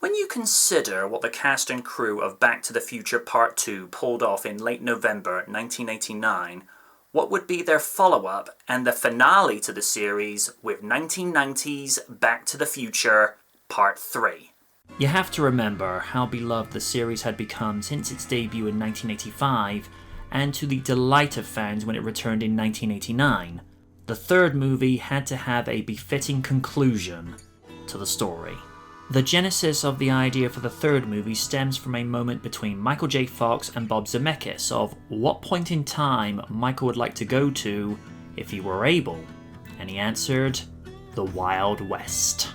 When you consider what the cast and crew of Back to the Future Part 2 pulled off in late November 1989, what would be their follow-up and the finale to the series with 1990's Back to the Future Part 3? You have to remember how beloved the series had become since its debut in 1985, and to the delight of fans when it returned in 1989. The third movie had to have a befitting conclusion to the story. The genesis of the idea for the third movie stems from a moment between Michael J. Fox and Bob Zemeckis of what point in time Michael would like to go to if he were able, and he answered, the Wild West.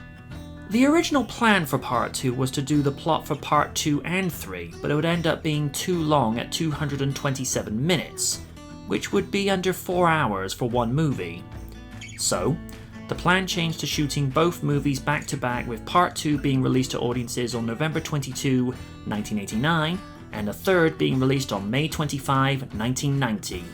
The original plan for Part 2 was to do the plot for Part 2 and 3, but it would end up being too long at 227 minutes, which would be under 4 hours for one movie. So, the plan changed to shooting both movies back to back, with Part 2 being released to audiences on November 22, 1989, and the third being released on May 25, 1990,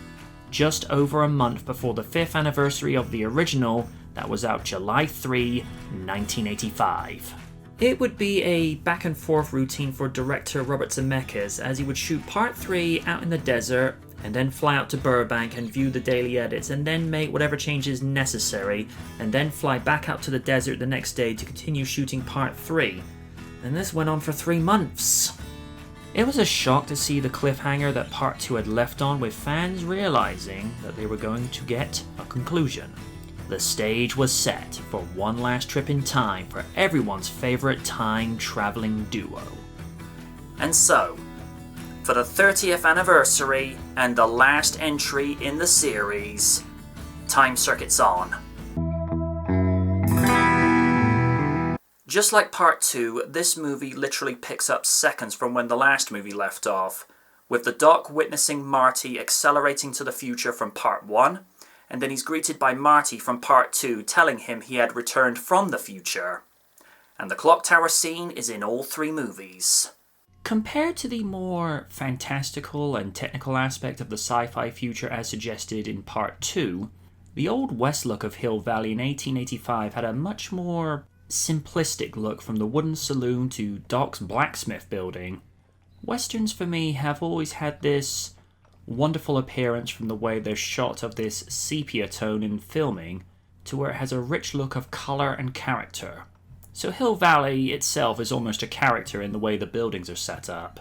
just over a month before the 5th anniversary of the original that was out July 3, 1985. It would be a back and forth routine for director Robert Zemeckis, as he would shoot Part 3 out in the desert, and then fly out to Burbank and view the daily edits, and then make whatever changes necessary, and then fly back out to the desert the next day to continue shooting Part 3. And this went on for 3 months. It was a shock to see the cliffhanger that Part 2 had left on, with fans realizing that they were going to get a conclusion. The stage was set for one last trip in time for everyone's favorite time-traveling duo. And so, for the 30th anniversary and the last entry in the series, Time Circuit's on. Just like Part 2, this movie literally picks up seconds from when the last movie left off, with the Doc witnessing Marty accelerating to the future from Part 1, and then he's greeted by Marty from Part 2 telling him he had returned from the future. And the clock tower scene is in all 3 movies. Compared to the more fantastical and technical aspect of the sci-fi future as suggested in Part 2, the Old West look of Hill Valley in 1885 had a much more simplistic look, from the wooden saloon to Doc's blacksmith building. Westerns for me have always had this wonderful appearance, from the way they're shot of this sepia tone in filming to where it has a rich look of colour and character. So Hill Valley itself is almost a character in the way the buildings are set up.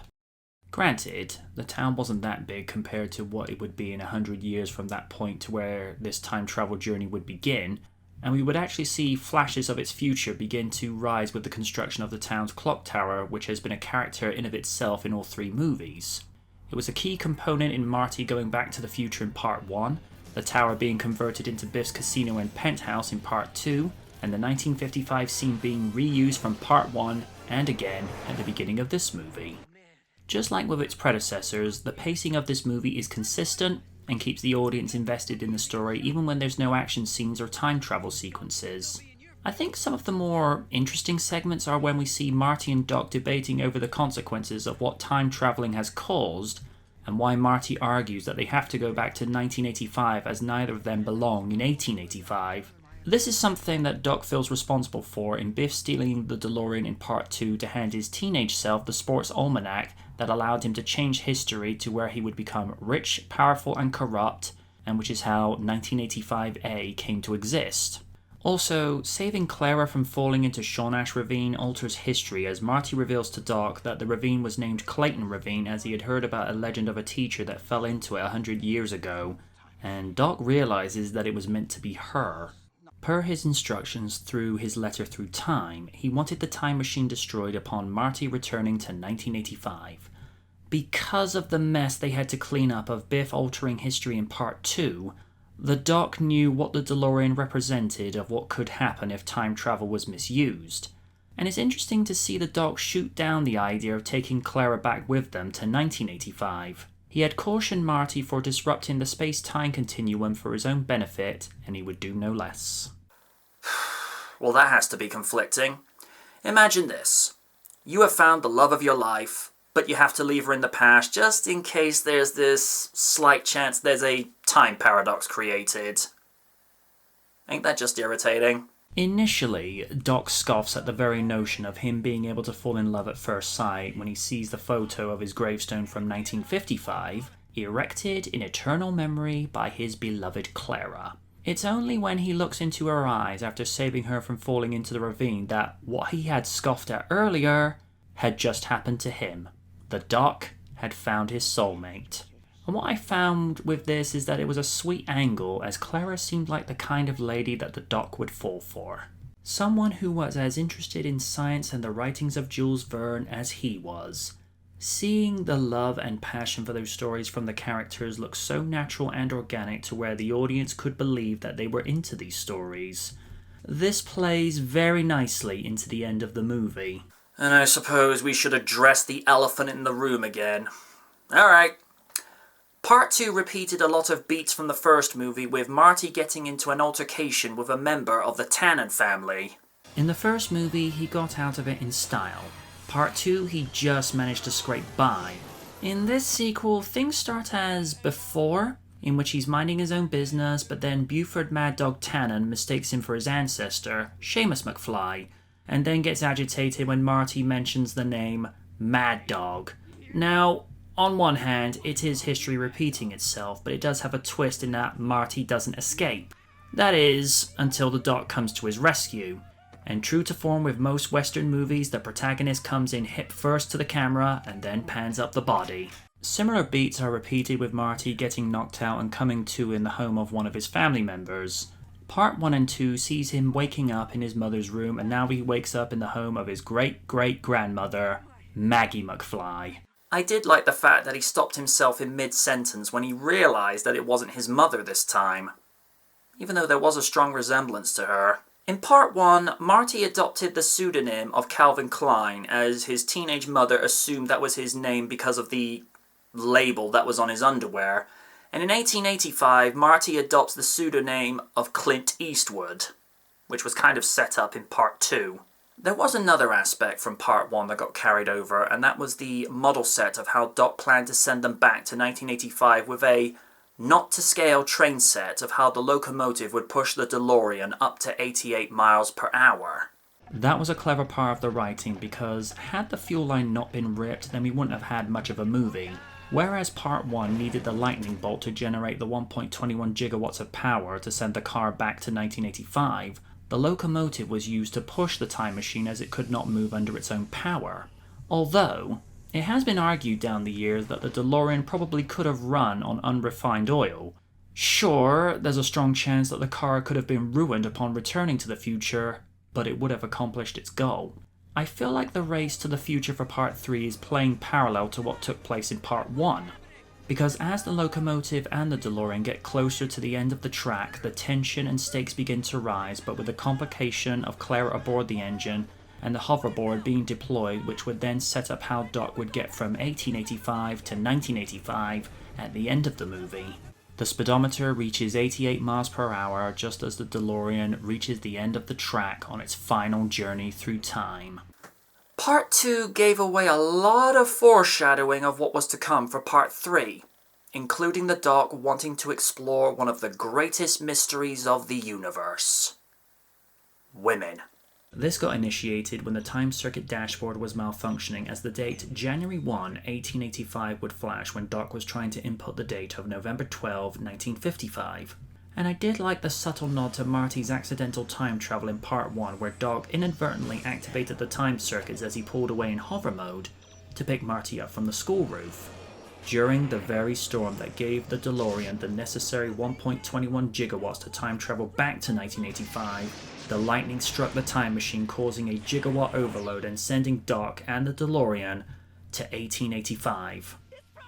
Granted, the town wasn't that big compared to what it would be in 100 years from that point to where this time travel journey would begin, and we would actually see flashes of its future begin to rise with the construction of the town's clock tower, which has been a character in of itself in all 3 movies. It was a key component in Marty going back to the future in Part 1, the tower being converted into Biff's casino and penthouse in Part 2, and the 1955 scene being reused from Part 1 and again at the beginning of this movie. Just like with its predecessors, the pacing of this movie is consistent and keeps the audience invested in the story even when there's no action scenes or time travel sequences. I think some of the more interesting segments are when we see Marty and Doc debating over the consequences of what time traveling has caused, and why Marty argues that they have to go back to 1985 as neither of them belong in 1885. This is something that Doc feels responsible for in Biff stealing the DeLorean in Part 2 to hand his teenage self the sports almanac that allowed him to change history to where he would become rich, powerful, and corrupt, and which is how 1985A came to exist. Also, saving Clara from falling into Shawnash Ravine alters history, as Marty reveals to Doc that the ravine was named Clayton Ravine as he had heard about a legend of a teacher that fell into it 100 years ago, and Doc realizes that it was meant to be her. Per his instructions through his letter through time, he wanted the time machine destroyed upon Marty returning to 1985. Because of the mess they had to clean up of Biff altering history in Part 2, the Doc knew what the DeLorean represented of what could happen if time travel was misused. And it's interesting to see the Doc shoot down the idea of taking Clara back with them to 1985. He had cautioned Marty for disrupting the space-time continuum for his own benefit, and he would do no less. Well, that has to be conflicting. Imagine this. You have found the love of your life, but you have to leave her in the past just in case there's this slight chance there's a time paradox created. Ain't that just irritating? Initially, Doc scoffs at the very notion of him being able to fall in love at first sight when he sees the photo of his gravestone from 1955, erected in eternal memory by his beloved Clara. It's only when he looks into her eyes after saving her from falling into the ravine that what he had scoffed at earlier had just happened to him. The Doc had found his soulmate. And what I found with this is that it was a sweet angle, as Clara seemed like the kind of lady that the Doc would fall for. Someone who was as interested in science and the writings of Jules Verne as he was. Seeing the love and passion for those stories from the characters look so natural and organic to where the audience could believe that they were into these stories. This plays very nicely into the end of the movie. And I suppose we should address the elephant in the room again. Alright. Part 2 repeated a lot of beats from the first movie, with Marty getting into an altercation with a member of the Tannen family. In the first movie, he got out of it in style. Part 2, he just managed to scrape by. In this sequel, things start as before, in which he's minding his own business, but then Buford Mad Dog Tannen mistakes him for his ancestor, Seamus McFly, and then gets agitated when Marty mentions the name Mad Dog. Now, on one hand, it is history repeating itself, but it does have a twist in that Marty doesn't escape. That is, until the Doc comes to his rescue. And true to form with most Western movies, the protagonist comes in hip first to the camera and then pans up the body. Similar beats are repeated with Marty getting knocked out and coming to in the home of one of his family members. Part 1 and 2 sees him waking up in his mother's room, and now he wakes up in the home of his great-great-grandmother, Maggie McFly. I did like the fact that he stopped himself in mid-sentence when he realised that it wasn't his mother this time, even though there was a strong resemblance to her. In Part 1, Marty adopted the pseudonym of Calvin Klein, as his teenage mother assumed that was his name because of the label that was on his underwear. And in 1885, Marty adopts the pseudonym of Clint Eastwood, which was kind of set up in Part 2. There was another aspect from Part 1 that got carried over, and that was the model set of how Doc planned to send them back to 1985 with a not-to-scale train set of how the locomotive would push the DeLorean up to 88 miles per hour. That was a clever part of the writing, because had the fuel line not been ripped, then we wouldn't have had much of a movie. Whereas Part 1 needed the lightning bolt to generate the 1.21 gigawatts of power to send the car back to 1985, the locomotive was used to push the time machine as it could not move under its own power. Although, it has been argued down the years that the DeLorean probably could have run on unrefined oil. Sure, there's a strong chance that the car could have been ruined upon returning to the future, but it would have accomplished its goal. I feel like the race to the future for Part 3 is playing parallel to what took place in Part 1. Because as the locomotive and the DeLorean get closer to the end of the track, the tension and stakes begin to rise, but with the complication of Clara aboard the engine and the hoverboard being deployed, which would then set up how Doc would get from 1885 to 1985 at the end of the movie. The speedometer reaches 88 miles per hour just as the DeLorean reaches the end of the track on its final journey through time. Part 2 gave away a lot of foreshadowing of what was to come for Part 3, including the Doc wanting to explore one of the greatest mysteries of the universe. Women. This got initiated when the time circuit dashboard was malfunctioning, as the date January 1, 1885 would flash when Doc was trying to input the date of November 12, 1955. And I did like the subtle nod to Marty's accidental time travel in Part 1, where Doc inadvertently activated the time circuits as he pulled away in hover mode to pick Marty up from the school roof. During the very storm that gave the DeLorean the necessary 1.21 gigawatts to time travel back to 1985, the lightning struck the time machine, causing a gigawatt overload and sending Doc and the DeLorean to 1885.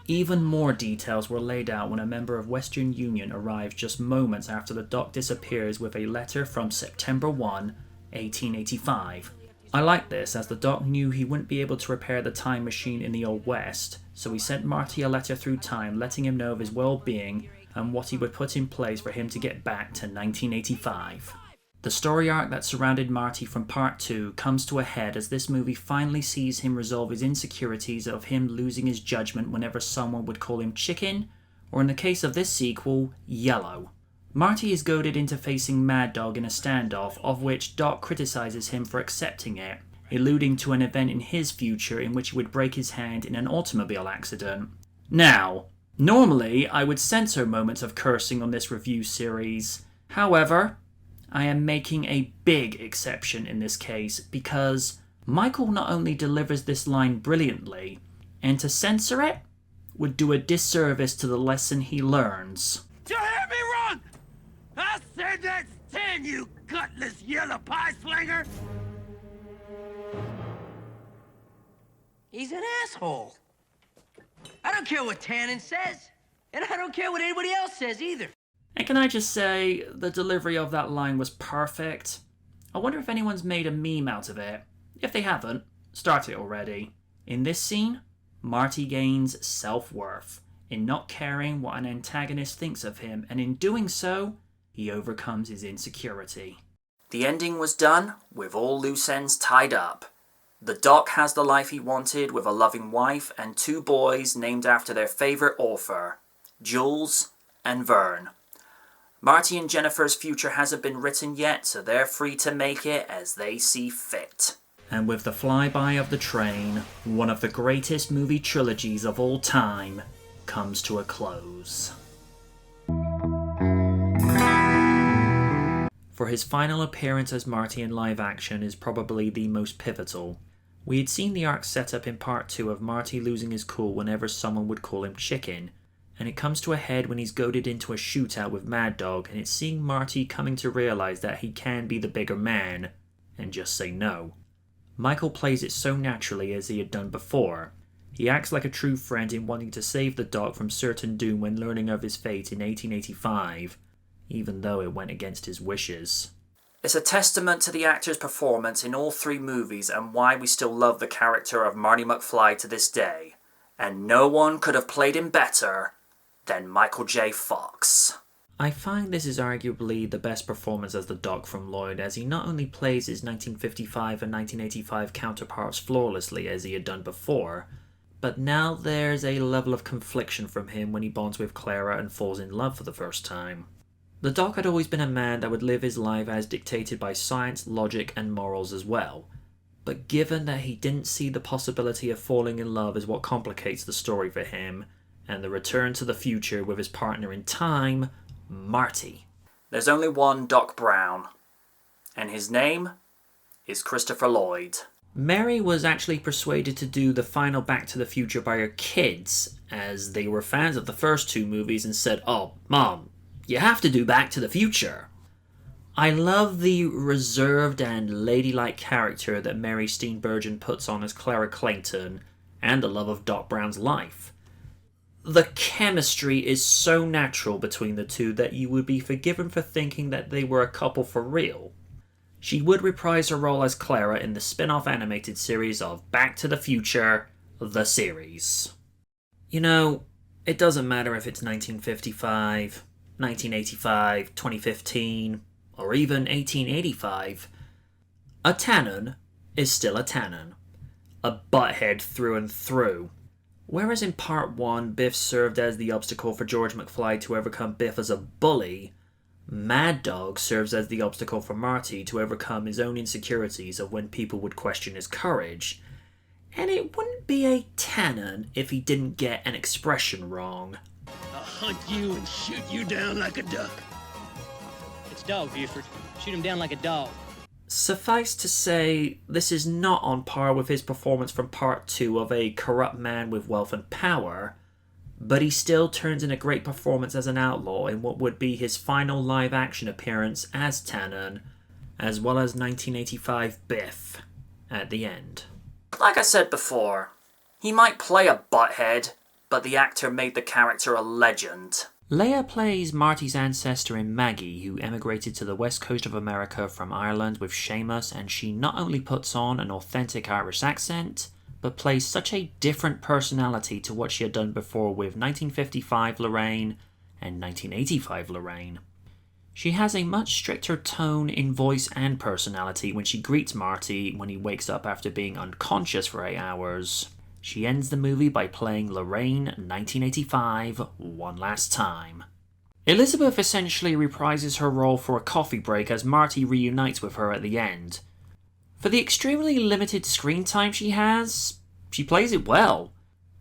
Even more details were laid out when a member of Western Union arrives just moments after the Doc disappears with a letter from September 1, 1885. I like this, as the Doc knew he wouldn't be able to repair the time machine in the Old West, so he sent Marty a letter through time letting him know of his well-being and what he would put in place for him to get back to 1985. The story arc that surrounded Marty from Part 2 comes to a head as this movie finally sees him resolve his insecurities of him losing his judgment whenever someone would call him chicken, or in the case of this sequel, yellow. Marty is goaded into facing Mad Dog in a standoff, of which Doc criticizes him for accepting it, alluding to an event in his future in which he would break his hand in an automobile accident. Now, normally I would censor moments of cursing on this review series. However, I am making a big exception in this case because Michael not only delivers this line brilliantly, and to censor it would do a disservice to the lesson he learns. You hear me wrong? I said that 10, you gutless yellow pie slinger! He's an asshole. I don't care what Tannen says, and I don't care what anybody else says either. And can I just say, the delivery of that line was perfect. I wonder if anyone's made a meme out of it. If they haven't, start it already. In this scene, Marty gains self-worth in not caring what an antagonist thinks of him, and in doing so, he overcomes his insecurity. The ending was done with all loose ends tied up. The Doc has the life he wanted with a loving wife and 2 boys named after their favourite author, Jules and Vern. Marty and Jennifer's future hasn't been written yet, so they're free to make it as they see fit. And with the flyby of the train, one of the greatest movie trilogies of all time comes to a close. For his final appearance as Marty in live action is probably the most pivotal. We had seen the arc set up in part 2 of Marty losing his cool whenever someone would call him chicken, and it comes to a head when he's goaded into a shootout with Mad Dog, and it's seeing Marty coming to realise that he can be the bigger man, and just say no. Michael plays it so naturally as he had done before. He acts like a true friend in wanting to save the Doc from certain doom when learning of his fate in 1885, even though it went against his wishes. It's a testament to the actor's performance in all 3 movies and why we still love the character of Marty McFly to this day. And no one could have played him better than Michael J. Fox. I find this is arguably the best performance as the Doc from Lloyd, as he not only plays his 1955 and 1985 counterparts flawlessly as he had done before, but now there's a level of confliction from him when he bonds with Clara and falls in love for the first time. The Doc had always been a man that would live his life as dictated by science, logic, and morals as well. But given that he didn't see the possibility of falling in love is what complicates the story for him, and the return to the future with his partner in time, Marty. There's only one Doc Brown, and his name is Christopher Lloyd. Mary was actually persuaded to do the final Back to the Future by her kids, as they were fans of the first 2 movies and said, "Oh, Mom, you have to do Back to the Future." I love the reserved and ladylike character that Mary Steenburgen puts on as Clara Clayton, and the love of Doc Brown's life. The chemistry is so natural between the two that you would be forgiven for thinking that they were a couple for real. She would reprise her role as Clara in the spin-off animated series of Back to the Future, the series. You know, it doesn't matter if it's 1955, 1985, 2015, or even 1885. A Tannen is still a Tannen. A butthead through and through. Whereas in part 1, Biff served as the obstacle for George McFly to overcome Biff as a bully, Mad Dog serves as the obstacle for Marty to overcome his own insecurities of when people would question his courage. And it wouldn't be a Tannen if he didn't get an expression wrong. I'll hunt you and shoot you down like a duck. It's Dog, Buford. Shoot him down like a dog. Suffice to say, this is not on par with his performance from part 2 of a corrupt man with wealth and power, but he still turns in a great performance as an outlaw in what would be his final live-action appearance as Tannen, as well as 1985 Biff at the end. Like I said before, he might play a butthead, but the actor made the character a legend. Leia plays Marty's ancestor in Maggie, who emigrated to the west coast of America from Ireland with Seamus, and she not only puts on an authentic Irish accent, but plays such a different personality to what she had done before with 1955 Lorraine and 1985 Lorraine. She has a much stricter tone in voice and personality when she greets Marty when he wakes up after being unconscious for 8 hours. She ends the movie by playing Lorraine 1985 one last time. Elizabeth essentially reprises her role for a coffee break as Marty reunites with her at the end. For the extremely limited screen time she has, she plays it well.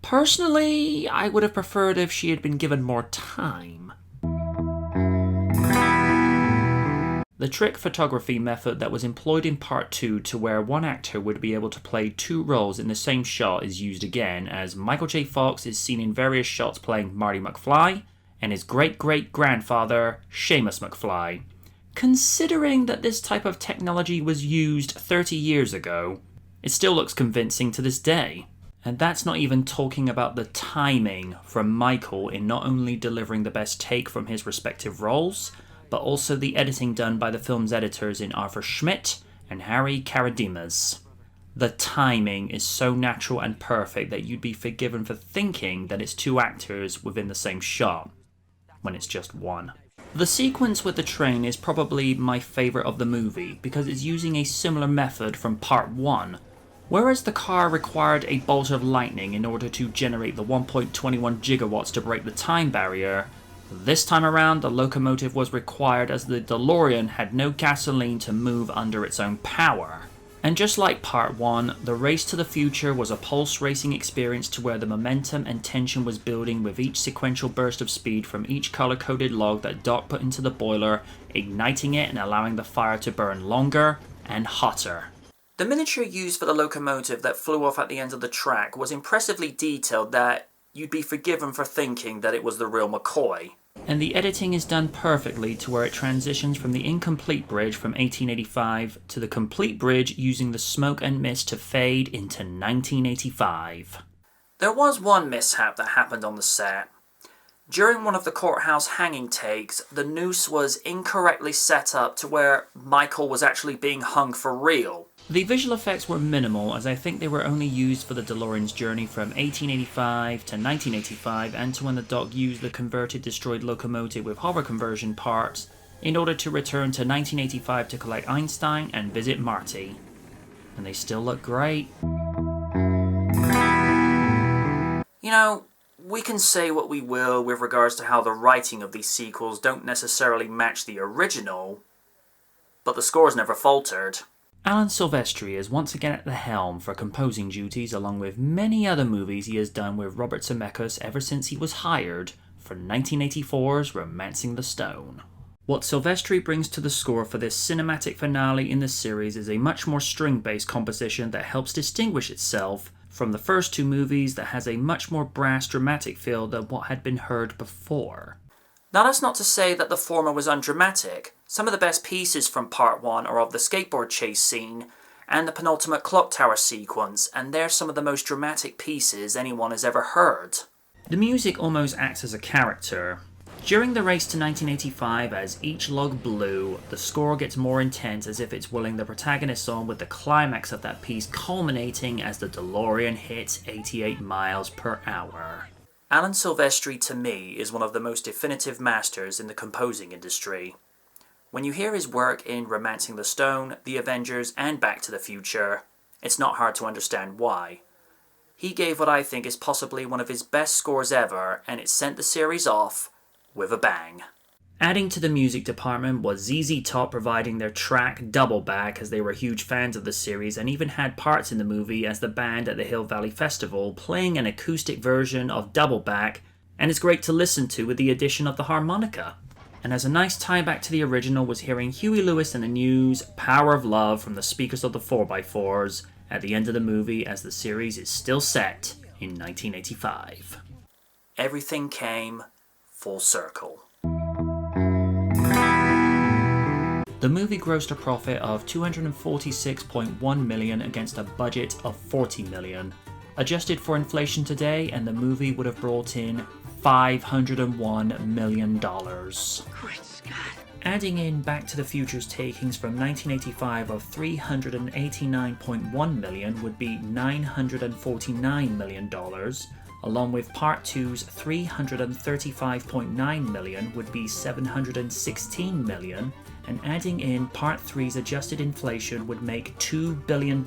Personally, I would have preferred if she had been given more time. The trick photography method that was employed in Part 2 to where one actor would be able to play two roles in the same shot is used again, as Michael J. Fox is seen in various shots playing Marty McFly and his great-great-grandfather, Seamus McFly. Considering that this type of technology was used 30 years ago, it still looks convincing to this day. And that's not even talking about the timing from Michael in not only delivering the best take from his respective roles, but also the editing done by the film's editors in Arthur Schmidt and Harry Karadimas. The timing is so natural and perfect that you'd be forgiven for thinking that it's two actors within the same shot, when it's just one. The sequence with the train is probably my favourite of the movie because it's using a similar method from Part 1. Whereas the car required a bolt of lightning in order to generate the 1.21 gigawatts to break the time barrier, this time around the locomotive was required as the DeLorean had no gasoline to move under its own power. And just like Part 1, the race to the future was a pulse racing experience to where the momentum and tension was building with each sequential burst of speed from each color-coded log that Doc put into the boiler, igniting it and allowing the fire to burn longer and hotter. The miniature used for the locomotive that flew off at the end of the track was impressively detailed that you'd be forgiven for thinking that it was the real McCoy. And the editing is done perfectly to where it transitions from the incomplete bridge from 1885 to the complete bridge using the smoke and mist to fade into 1985. There was one mishap that happened on the set. During one of the courthouse hanging takes, the noose was incorrectly set up to where Michael was actually being hung for real. The visual effects were minimal, as I think they were only used for the DeLorean's journey from 1885 to 1985 and to when the Doc used the converted destroyed locomotive with hover conversion parts in order to return to 1985 to collect Einstein and visit Marty. And they still look great. You know, we can say what we will with regards to how the writing of these sequels don't necessarily match the original, but the scores never faltered. Alan Silvestri is once again at the helm for composing duties along with many other movies he has done with Robert Zemeckis ever since he was hired for 1984's Romancing the Stone. What Silvestri brings to the score for this cinematic finale in the series is a much more string-based composition that helps distinguish itself from the first two movies that has a much more brass dramatic feel than what had been heard before. Now that's not to say that the former was undramatic. Some of the best pieces from Part 1 are of the skateboard chase scene and the penultimate clock tower sequence, and they're some of the most dramatic pieces anyone has ever heard. The music almost acts as a character. During the race to 1985, as each log blew, the score gets more intense as if it's willing the protagonist on, with the climax of that piece culminating as the DeLorean hits 88 miles per hour. Alan Silvestri, to me, is one of the most definitive masters in the composing industry. When you hear his work in Romancing the Stone, The Avengers, and Back to the Future, it's not hard to understand why. He gave what I think is possibly one of his best scores ever, and it sent the series off with a bang. Adding to the music department was ZZ Top providing their track Double Back, as they were huge fans of the series and even had parts in the movie as the band at the Hill Valley Festival playing an acoustic version of Double Back, and it's great to listen to with the addition of the harmonica. And as a nice tie back to the original was hearing Huey Lewis and the News' Power of Love from the speakers of the 4x4s at the end of the movie, as the series is still set in 1985. Everything came full circle. The movie grossed a profit of $246.1 million against a budget of $40 million. Adjusted for inflation today, and the movie would have brought in $501 million. Great Scott. Adding in Back to the Future's takings from 1985 of $389.1 million would be $949 million, along with Part 2's $335.9 million would be $716 million, and adding in Part 3's adjusted inflation would make $2 billion,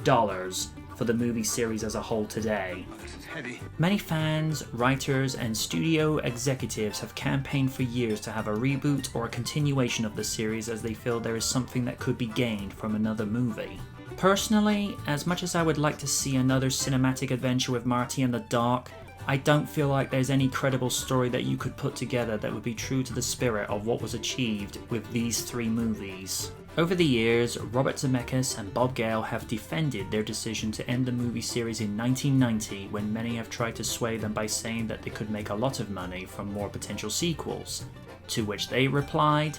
for the movie series as a whole today. This is heavy. Many fans, writers, and studio executives have campaigned for years to have a reboot or a continuation of the series as they feel there is something that could be gained from another movie. Personally, as much as I would like to see another cinematic adventure with Marty and the Doc, I don't feel like there's any credible story that you could put together that would be true to the spirit of what was achieved with these 3 movies. Over the years, Robert Zemeckis and Bob Gale have defended their decision to end the movie series in 1990 when many have tried to sway them by saying that they could make a lot of money from more potential sequels, to which they replied,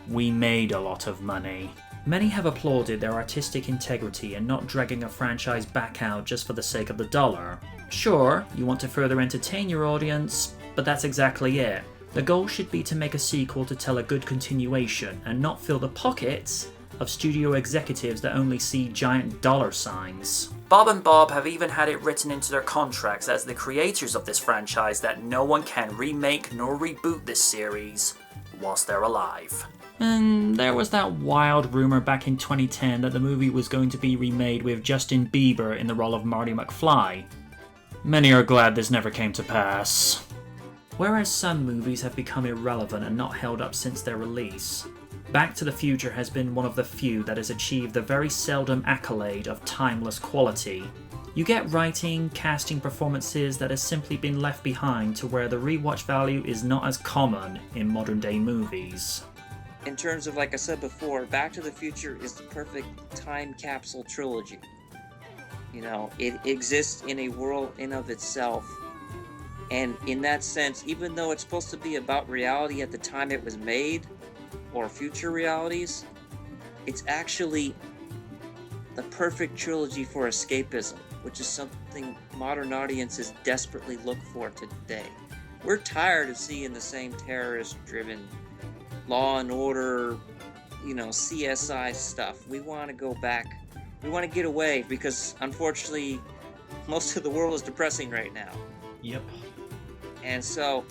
"We made a lot of money." Many have applauded their artistic integrity and not dragging a franchise back out just for the sake of the dollar. Sure, you want to further entertain your audience, but that's exactly it. The goal should be to make a sequel to tell a good continuation and not fill the pockets of studio executives that only see giant dollar signs. Bob and Bob have even had it written into their contracts as the creators of this franchise that no one can remake nor reboot this series whilst they're alive. And there was that wild rumor back in 2010 that the movie was going to be remade with Justin Bieber in the role of Marty McFly. Many are glad this never came to pass. Whereas some movies have become irrelevant and not held up since their release, Back to the Future has been one of the few that has achieved the very seldom accolade of timeless quality. You get writing, casting, performances that has simply been left behind to where the rewatch value is not as common in modern day movies. In terms of, like I said before, Back to the Future is the perfect time capsule trilogy. You know, it exists in a world in of itself. And in that sense, even though it's supposed to be about reality at the time it was made, or future realities, it's actually the perfect trilogy for escapism, which is something modern audiences desperately look for today. We're tired of seeing the same terrorist-driven Law and Order, CSI stuff. We want to go back. We want to get away because, unfortunately, most of the world is depressing right now. Yep. And so,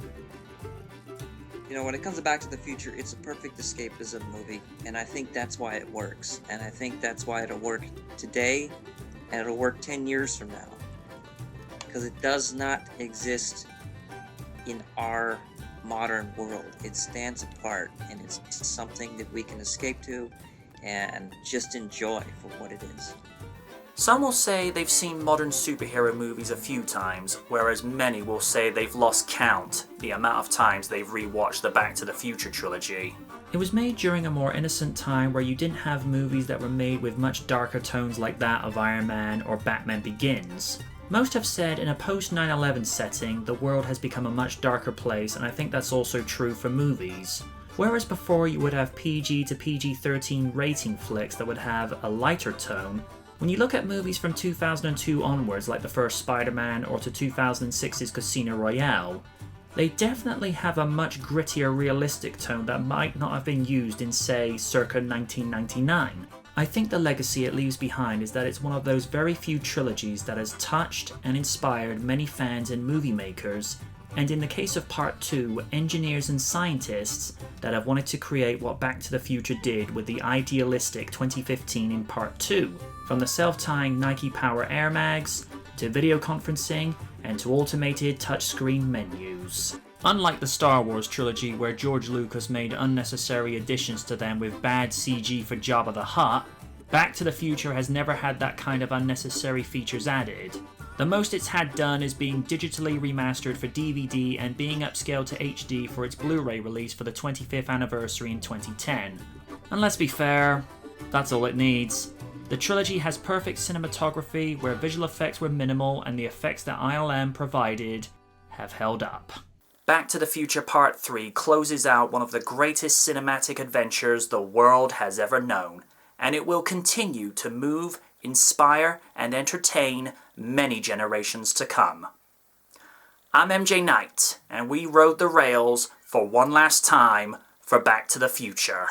when it comes to Back to the Future, it's a perfect escapism movie, and I think that's why it works. And I think that's why it'll work today, and it'll work 10 years from now. Because it does not exist in our modern world. It stands apart, and it's something that we can escape to and just enjoy for what it is. Some will say they've seen modern superhero movies a few times, whereas many will say they've lost count the amount of times they've rewatched the Back to the Future trilogy. It was made during a more innocent time where you didn't have movies that were made with much darker tones like that of Iron Man or Batman Begins. Most have said in a post 9/11 setting, the world has become a much darker place, and I think that's also true for movies. Whereas before you would have PG to PG-13 rating flicks that would have a lighter tone, when you look at movies from 2002 onwards, like the first Spider-Man or to 2006's Casino Royale, they definitely have a much grittier, realistic tone that might not have been used in, say, circa 1999. I think the legacy it leaves behind is that it's one of those very few trilogies that has touched and inspired many fans and movie makers, and in the case of Part 2, engineers and scientists that have wanted to create what Back to the Future did with the idealistic 2015 in Part 2, from the self-tying Nike Power Air Mags, to video conferencing, and to automated touchscreen menus. Unlike the Star Wars trilogy where George Lucas made unnecessary additions to them with bad CG for Jabba the Hutt, Back to the Future has never had that kind of unnecessary features added. The most it's had done is being digitally remastered for DVD and being upscaled to HD for its Blu-ray release for the 25th anniversary in 2010. And let's be fair, that's all it needs. The trilogy has perfect cinematography where visual effects were minimal and the effects that ILM provided have held up. Back to the Future Part 3 closes out one of the greatest cinematic adventures the world has ever known, and it will continue to move, inspire, and entertain many generations to come. I'm MJ Knight, and we rode the rails for one last time for Back to the Future.